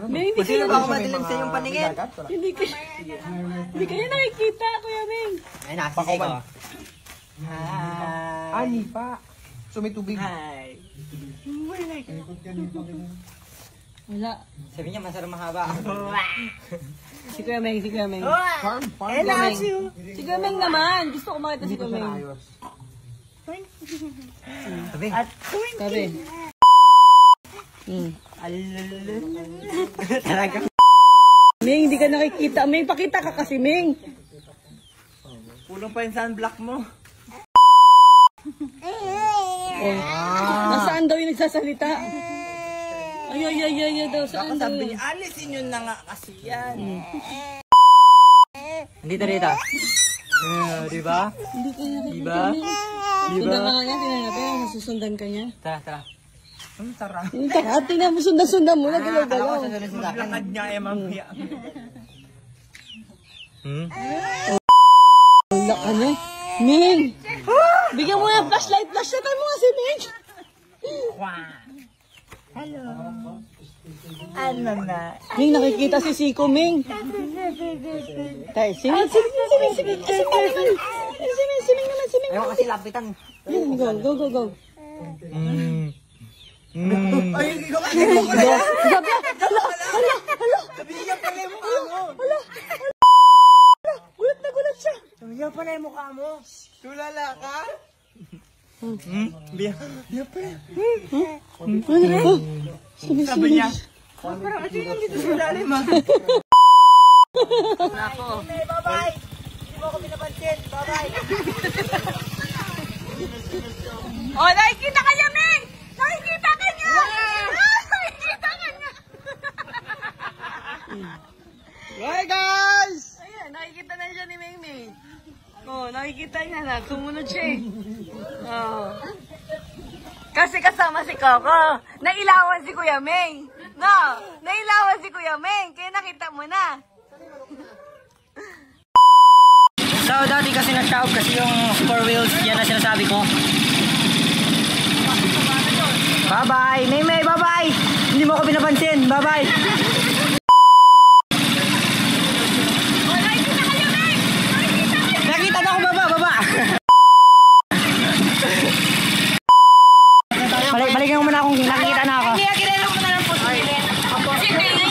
Ming, hindi kayo madilim sa iyong paningin. Hindi kayo nakikita, Kuya Ming. Ay, nakasisig ko. Hi. Ani pa. So may tubig. Hi. Wala. Sabi niya, masarap mahaba. Si Kuya Ming, si Kuya Ming. Farm. I love you. Si Kuya Ming naman. Gusto ko makita si Kuya Ming. Sabi. Sabi. Talaga. Ming, hindi ka nakikita. Ming, pakita ka kasi, Ming. Pulong pa yung sunblock mo. Nasaan daw yung nagsasalita? Ay, daw. Saan daw Sabi yun? niya, alisin yun na nga kasi yan. Dito, dito. Diba? Hindi ka nakikita, Diba? Ming. Sundan ka nga niya, tingnan natin. Nasusundan ka niya. Tara, tara. Ang sarap. Tara, tingnan mo, sundan mo. Nagalaw-galaw. Ako sasunod sa akin. Lakad niya ay mamaya. Wala ka na. Ming! Bigyan mo ng flashlight. Flashlightan mo nga si Ming. Hello. Ano na? Ming, nakikita si Siko, Ming. Tay, Siming. Ayaw kasi lapitan. Go. Ay, hindi ko kasi. Sabi niya pala yung mukha mo. Gulat siya. Sabi niya pala yung mukha mo. Tulala ka? Biya pala. Sabi niya. Parang ito yung dito sa lalim ha. Nako. Bye-bye. Hindi mo ako pinapansin. Bye-bye. Oh, nakikita ka niya, Ming! Nakikita ka niya! Nakikita ka niya! Hi guys! Ayan, nakikita na siya ni Ming Ming. Oh, nakikita niya na. Sumunod siya eh. Oh. Kasi kasama si Coco. Nailawan si Kuya Ming. No, nailawan si Kuya Ming. Kaya nakita mo na. So, dati kasi nag-shop kasi yung 4 wheels, yan na sinasabi ko. Bye-bye! May, bye-bye! Hindi mo ako pinapansin. Bye-bye! Nakita na ako, baba! Balikan mo muna akong nakikita na ako.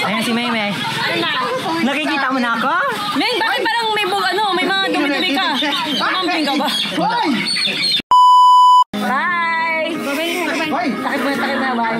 Ayan si May. Nakikita mo na ako? Ming, bakit parang may mga dumi-dumi ka? Kumamping ka ba? Bye! Takip mo na, bye.